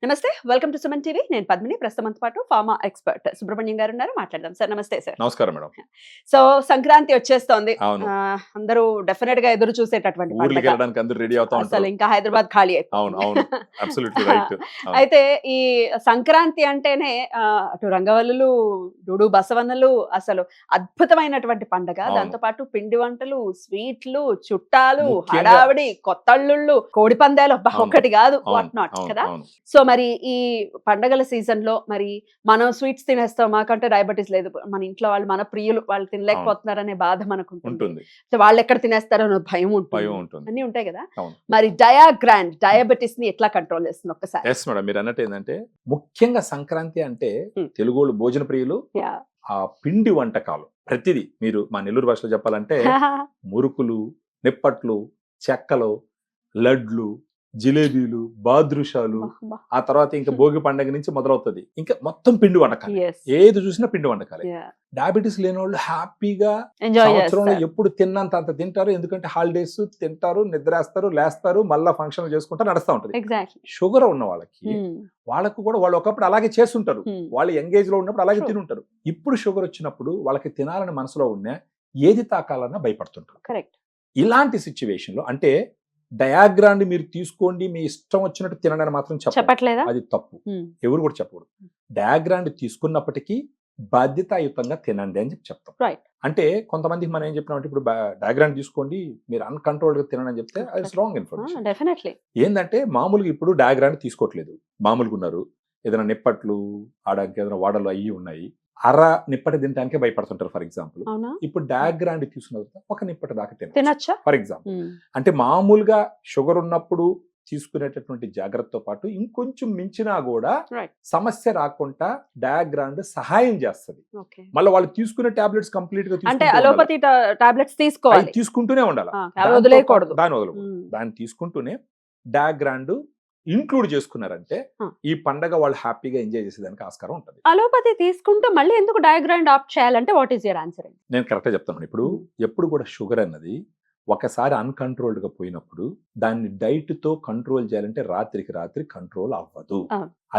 నమస్తే. Welcome to Suman TV. నేను పద్మిని. ప్రస్తుతంతో పాటు ఫార్మా ఎక్స్‌పర్ట్ సుబ్రహ్మణ్యం గారు ఉన్నారు. మాట్లాడదాం. సార్ నమస్తే సార్. నమస్కారం మేడం. సో సంక్రాంతి వచ్చేస్తోంది. అవును. అందరూ డెఫినెట్‌గా ఎదురు చూసేటటువంటి పండుగ. ఊర్లకెళ్ళడానికి అందరూ రెడీ అవుతా అసలు ఉంటారు. ఇంకా హైదరాబాద్ ఖాళీ అవును. అయిపోతుంది. అవును. Absolutely right. అవును. అయితే ఈ సంక్రాంతి అంటేనే అటు రంగవల్లులు, డూడు బసవన్నలు అసలు అద్భుతమైనటువంటి పండగ. అవును. దాంతో పాటు పిండి వంటలు, స్వీట్లు, చుట్టాలు, ముఖ్యంగా హడావిడి, కొత్తల్లుళ్ళు, కోడి పందాలు అబ్బా! అవును. ఒకటి కాదు అవును. వాట్ నాట్ అవును. కదా! అవును. సో మరి ఈ పండగల సీజన్ లో మరి మనం స్వీట్స్ తినేస్తాం, మాకంటే డయాబెటీస్ లేదు, మన ఇంట్లో వాళ్ళు మన ప్రియులు వాళ్ళు అవును. తినలేకపోతున్నారనే బాధ మనకు ఉంటుంది. ఉంటుంది. సో వాళ్ళు ఎక్కడ తినేస్తారో అన్న భయం భయం ఉంటుంది, ఉంటుంది. అన్ని ఉంటాయి కదా. అవును. మరి డయాగ్రాండ్ డయాబెటీస్ ని ఎట్లా కంట్రోల్ చేస్తుంది ఒక్కసారి? Yes madam. మీరన్నట్టు ఏందంటే ముఖ్యంగా సంక్రాంతి అంటే హ్మ్. తెలుగోళ్ళు భోజన ప్రియులు. యాహ్. ఆ పిండి వంటకాలు ప్రతిదీ మీరు మా నెల్లూరు భాషలో చెప్పాలంటే మురుకులు, నిప్పట్లు, చెక్కలు, లడ్లు, జిలేబీలు, బాదుషాలు, అబ్బా. ఆ తర్వాత ఇంకా భోగి పండగ నుంచి మొదలవుతది. ఇంకా మొత్తం పిండి వంటకాలే. Yes. ఏది చూసినా పిండి వంటకాలే. Yeah. డయాబెటీస్ లేనోళ్ళు హ్యాపీగా ఎంజాయ్ సంవత్సరంలో చేస్తారు. ఎప్పుడు తిన్నంత అంత తింటారు. ఎందుకంటే హాలిడేస్ తింటారు, నిద్రేస్తారు, లేస్తారు, మళ్ళా ఫంక్షన్లు చేసుకుంటా నడుస్తా ఉంటది. ఎగ్జాక్ట్లీ. షుగర్ ఉన్న వాళ్ళకి వాళ్ళకు కూడా వాళ్ళు ఒకప్పుడు అలాగే చేస్తుంటారు. వాళ్ళు ఎంగేజ్ లో ఉన్నప్పుడు అలాగే True. తినుంటారు. ఇప్పుడు షుగర్ వచ్చినప్పుడు వాళ్ళకి తినాలని మనసులో ఉన్న ఏది తాకాలన్నా భయపడుతుంటారు. కరెక్ట్. ఇలాంటి సిచ్యువేషన్ లో అంటే డయాగ్రామ్ మీరు తీసుకోండి, మీ ఇష్టం వచ్చినట్టు తినడానికి మాత్రం చెప్పండి. చెప్పట్లేదా? అది తప్పు. ఎవరు కూడా చెప్పకూడదు. డయాగ్రామ్ తీసుకున్నప్పటికీ బాధ్యతాయుతంగా తినండి అని చెప్తాం. రైట్. అంటే కొంతమందికి మనం ఏం చెప్పినామంటే ఇప్పుడు డయాగ్రామ్ తీసుకోండి, మీరు అన్‌కంట్రోల్డ్ గా తినండి అని చెప్తే అది రాంగ్ ఇన్ఫర్మేషన్. డెఫినెట్లీ. ఏందంటే మామూలుగా ఇప్పుడు డయాగ్రామ్ తీసుకోవట్లేదు. మామూలుగా ఉన్నారు. ఏదైనా నిప్పట్లు ఆడడానికి ఏదైనా వాడలు అయ్యి ఉన్నాయి. అర నిప్పటి తినడానికే భయపడుతుంటారు ఫర్ ఎగ్జాంపుల్. అవునా? ఇప్పుడు డయాగ్రామ్ తీసుకున్న తర్వాత ఒక నిప్పటి దాకా తినొచ్చా? For example. అంటే మామూలుగా షుగర్ ఉన్నప్పుడు తీసుకునేటటువంటి జాగ్రత్తతో పాటు ఇంకొంచెం మించినా కూడా రైట్. సమస్య రాకుండా డయాగ్రామ్ సహాయం చేస్తుంది. ఓకే. మళ్ళీ వాళ్ళు తీసుకునే టాబ్లెట్స్ కంప్లీట్ గా అంటే తీసుకుంటూ ఉండాలి. అలోపతి టాబ్లెట్స్ అవి తీసుకోవాలి, తీసుకుంటూనే ఉండాలి. అవి వదిలేయకూడదు. దాన్ని వదలకూడదు. దాన్ని తీసుకుంటూనే డయాగ్రామ్ ఇంక్లూడ్ చేసుకున్నారంటే ఈ పండగ వాళ్ళు హ్యాపీగా ఎంజాయ్ చేసేదానికి ఆస్కారం ఉంటుంది. అలోపతి తీసుకుంటూ మళ్ళీ ఎందుకు డయాగ్రామ్ ఆప్ట్ చేయాలంటే వాట్ ఈస్ యువర్ ఆన్సర్? నేను కరెక్ట్గా చెప్తాను. ఇప్పుడు ఎప్పుడు కూడా షుగర్ అన్నది ఒకసారి అన్‌కంట్రోల్డ్ గా పోయినప్పుడు దాన్ని డైట్ తో కంట్రోల్ చేయాలంటే రాత్రికి రాత్రి కంట్రోల్ అవ్వదు.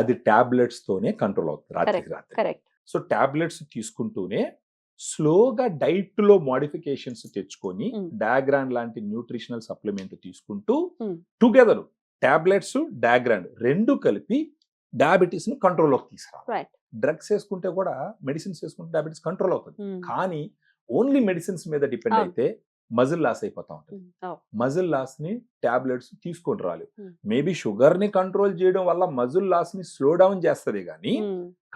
అది టాబ్లెట్స్ తోనే కంట్రోల్ అవుతుంది రాత్రికి రాత్రి. కరెక్ట్. సో టాబ్లెట్స్ తీసుకుంటూనే స్లోగా డైట్ లో మోడిఫికేషన్స్ తెచ్చుకొని డయాగ్రామ్ లాంటి న్యూట్రిషనల్ సప్లిమెంట్ తీసుకుంటూ టుగెదర్ టాబ్లెట్స్ డయాగ్రామ్ రెండు కలిపి డయాబెటీస్ ని కంట్రోల్లోకి తీసుకురావాలి. డ్రగ్స్ వేసుకుంటే కూడా మెడిసిన్స్ వేసుకుంటే డయాబెటీస్ కంట్రోల్ అవుతుంది. కానీ ఓన్లీ మెడిసిన్స్ మీద డిపెండ్ అయితే మజిల్ లాస్ అయిపోతా ఉంటుంది. మజిల్ లాస్ ని టాబ్లెట్స్ తీసుకొని రాలి. మేబీ షుగర్ ని కంట్రోల్ చేయడం వల్ల మజిల్ లాస్ ని స్లో డౌన్ చేస్తుంది కానీ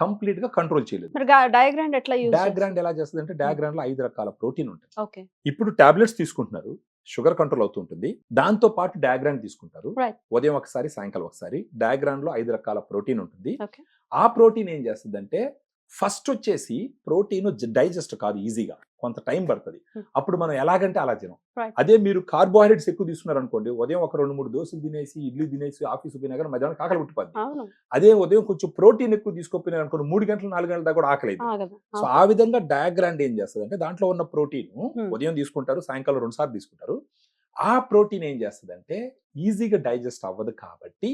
కంప్లీట్ గా కంట్రోల్ చేయలేదు. డయాగ్రామ్ ఎలా చేస్తుంది అంటే డయాగ్రామ్ లో 5 రకాల ప్రోటీన్ ఉంటుంది. ఇప్పుడు టాబ్లెట్స్ తీసుకుంటున్నారు, షుగర్ కంట్రోల్ అవుతుంటుంది. దాంతో పాటు డయాగ్రామ్ తీసుకుంటారు. ఉదయం ఒకసారి, సాయంకాలం ఒకసారి. డయాగ్రామ్ లో 5 రకాల ప్రోటీన్ ఉంటుంది. ఆ ప్రోటీన్ ఏం చేస్తుంది అంటే ఫస్ట్ వచ్చేసి ప్రోటీన్ డైజెస్ట్ కాదు ఈజీగా, కొంత టైం పడుతుంది. అప్పుడు మనం ఎలాగంటే అలా తినం. అదే మీరు కార్బోహైడ్రేట్స్ ఎక్కువ తీసుకున్నారు అనుకోండి, ఉదయం ఒక 2-3 దోశలు తినేసి, ఇడ్లీ తినేసి ఆఫీస్ పోయినా కానీ మధ్యాహ్నం ఆకలి పుట్టిపోద్ది. అదే ఉదయం కొంచెం ప్రోటీన్ ఎక్కువ తీసుకోపోయినారు అనుకోండి, 3 గంటలు 4 గంటల దాకా కూడా ఆకలి. సో ఆ విధంగా డయాగ్రామ్ ఏం చేస్తుంది అంటే దాంట్లో ఉన్న ప్రోటీన్ ఉదయం తీసుకుంటారు, సాయంకాలం 2 సార్లు తీసుకుంటారు. ఆ ప్రోటీన్ ఏం చేస్తుంది అంటే ఈజీగా డైజెస్ట్ అవ్వదు కాబట్టి,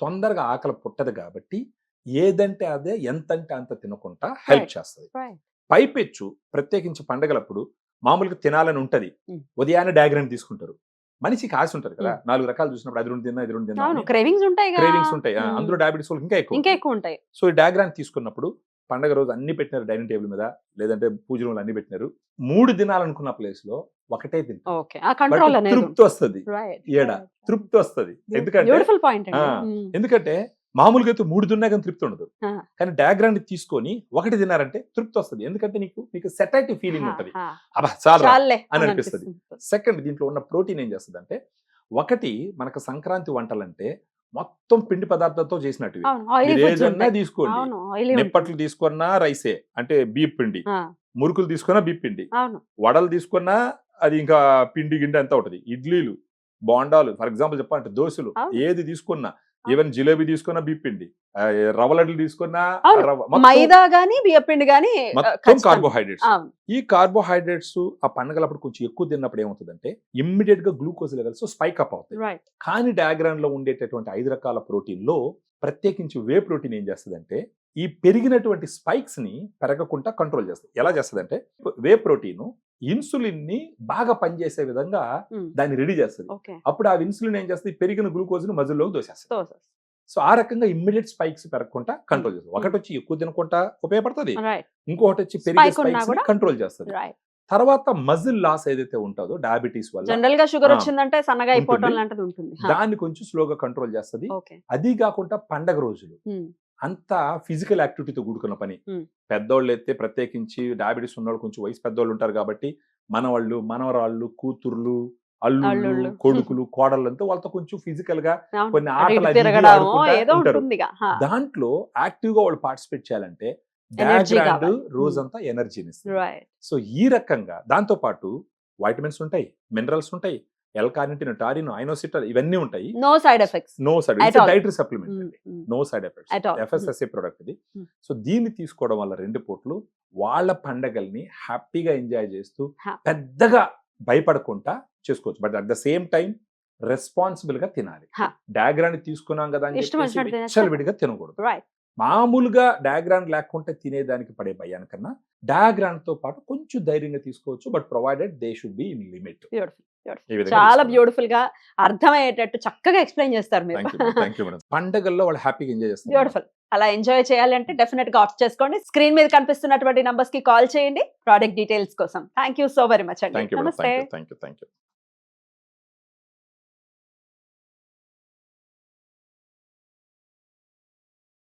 తొందరగా ఆకలి పుట్టదు కాబట్టి ఏదంటే అదే ఎంతంటే అంత తినకుండా హెల్ప్ చేస్తుంది. పైపెచ్చు ప్రత్యేకించి పండగలప్పుడు మామూలుగా తినాలని ఉంటది, ఉదయాన్నే డయాగ్రామ్ తీసుకుంటారు. మనిషికి ఆశ ఉంటుంది కదా, 4 రకాలు చూసినప్పుడు అది 2 తిన్నా, ఇది 2 తిన్నా, క్రేవింగ్స్ ఉంటాయి. అందులో డయాబెటీస్ వాళ్ళకి ఇంకా ఎక్కువ ఉంటాయి. సో ఈ డయాగ్రామ్ తీసుకున్నప్పుడు పండగ రోజు అన్ని పెట్టినారు డైనింగ్ టేబుల్ మీద, లేదంటే పూజ రూమ్లో అన్ని పెట్టినారు. 3 దినాలనుకున్న ప్లేస్ లో ఒకటే తింటారు. తృప్తి వస్తుంది. తృప్తి వస్తుంది. ఎందుకంటే మామూలుగా అయితే 3 తిన్నా కానీ తృప్తి ఉండదు. కానీ డయాగ్రామ్ తీసుకొని ఒకటి తిన్నారంటే తృప్తి వస్తుంది. ఎందుకంటే మీకు సెటైటీ ఫీలింగ్ ఉంటుంది, అబ్బా చాలా అని అనిపిస్తుంది. సెకండ్, దీంట్లో ఉన్న ప్రోటీన్ ఏం చేస్తుంది అంటే, ఒకటి మనకు సంక్రాంతి వంటలంటే మొత్తం పిండి పదార్థాలతో చేసినట్టు. ఏదన్నా తీసుకోండి, నిప్పట్లు తీసుకున్నా రైసే అంటే బీప్ పిండి, మురుకులు తీసుకున్నా బీప్ పిండి, వడలు తీసుకున్నా అది ఇంకా పిండి గిండి అంతా ఉంటది. ఇడ్లీలు, బోండాలు, ఫర్ ఎగ్జాంపుల్ చెప్పాలంటే దోశలు, ఏది తీసుకున్నా, ఈవెన్ జిలేబీ తీసుకున్నా బీపిండి, రవ్వ లడ్లు తీసుకున్నా మైదా గానీ బియ్యపిండి గానీ మొత్తం కార్బోహైడ్రేట్స్. ఈ కార్బోహైడ్రేట్స్ ఆ పండగలప్పుడు కొంచెం ఎక్కువ తిన్నప్పుడు ఏమవుతుందంటే ఇమ్మీడియట్ గా గ్లూకోజ్ లెవెల్స్ స్పైక్ అప్ అవుతాయి. కానీ డయాగ్రామ్ లో ఉండేటటువంటి 5 రకాల ప్రోటీన్ లో ప్రత్యేకించి వే ప్రోటీన్ ఏం చేస్తుందంటే ఈ పెరిగినటువంటి స్పైక్స్ ని పెరగకుండా కంట్రోల్ చేస్తుంది. ఎలా చేస్తుందంటే వే ప్రోటీన్ ఇన్సులిన్ ని బాగా పనిచేసే విధంగా దాన్ని రెడీ చేస్తుంది. ఓకే. అప్పుడు ఆ ఇన్సులిన్ ఏం చేస్తుంది, పెరిగిన గ్లూకోజ్ ని మజిల్లోకి దోసేస్తుంది. సో సో ఆ రకంగా ఇమ్మీడియట్ స్పైక్స్ పెరగకుండా కంట్రోల్ చేస్తుంది. ఒకటి వచ్చి ఎక్కువ తినకుండా ఉపయోగపడుతుంది, రైట్ ఇంకొకటి వచ్చి పెరిగే Spike ఉన్నా స్పైక్స్ కూడా? కంట్రోల్ చేస్తుంది. రైట్. తర్వాత మజిల్ లాస్ ఏదైతే ఉంటుందో డయాబెటీస్ వల్ల జనరల్ గా షుగర్ ఆ, వచ్చిందంటే సన్నగా అయిపోవటం ఉంటుంది. లాంటిది ఉంటుంది. దాన్ని కొంచెం స్లోగా కంట్రోల్ చేస్తుంది. ఓకే. అది కాకుండా పండగ రోజులు అంతా ఫిజికల్ యాక్టివిటీతో కూడుకున్న పని. పెద్దోళ్ళు అయితే ప్రత్యేకించి డయాబెటీస్ ఉన్నవాళ్ళు కొంచెం వయసు పెద్దోళ్ళు ఉంటారు కాబట్టి మనవాళ్ళు, మనవరాళ్ళు, కూతుర్లు, అల్లుళ్ళు, అల్లుళ్ళు. కొడుకులు, కోడళ్ళంతా వాళ్ళతో కొంచెం ఫిజికల్ గా అవును. కొన్ని అటు ఆటలు ఇటు అది ఇది తిరగడమో ఆడుకుంటా ఏదో ఉంటారు. ఉంటుందిగా. దాంట్లో యాక్టివ్ గా వాళ్ళు పార్టిసిపేట్ చేయాలంటే Energy డయాగ్రాండ్ కావాలి. రోజంతా ఎనర్జీని ఇస్తుంది. రైట్. సో ఈ రకంగా దాంతో పాటు వైటమిన్స్ ఉంటాయి, మినరల్స్ ఉంటాయి, ఎల్-కార్నిటిన్, టారిన్, ఐనోసిటల్ ఇవన్నీ ఉంటాయి. No side effects. No side At all. Dietary supplement, no side At effects, all. FSSA product ఇది. Hmm. సో దీన్ని తీసుకోవడం వల్ల 2 పూట్లు వాళ్ళ పండగల్ని హ్యాపీగా ఎంజాయ్ చేస్తూ పెద్దగా భయపడకుండా చేసుకోవచ్చు. But at the same time responsible గా తినాలి. Huh. డయాగ్రాండ్ తీసుకున్నాం కదా అని ఇష్టం వచ్చినట్టు తినేస్తే- విచ్చలవిడిగా తినకూడదు. రైట్. మామూలుగా డయాగ్రాండ్ లేకుంటే తినేదానికి పడే భయానికన్నా డయాగ్రాండ్ తో పాటు కొంచెం ధైర్యంగా తీసుకోవచ్చు. But provided they should be in limit. Beautiful. చాలా బ్యూటిఫుల్ గా అర్థమయ్యేటట్టు చక్కగా ఎక్స్ప్లెయిన్ చేస్తారు మీరు. Thank you madam. పండగల్లో వాళ్ళు హ్యాపీగా ఎంజాయ్ చేస్తారు. బ్యూటిఫుల్. అలా ఎంజాయ్ చేయాలంటే డెఫినెట్ గా ఆప్ట్ చేసుకోండి. స్క్రీన్ మీద కనిపిస్తున్నటువంటి నంబర్స్ కి కాల్ చేయండి ప్రోడక్ట్ డీటెయిల్స్ కోసం. Thank you so very much అండి. Thank you madam. నమస్తే. Thank you.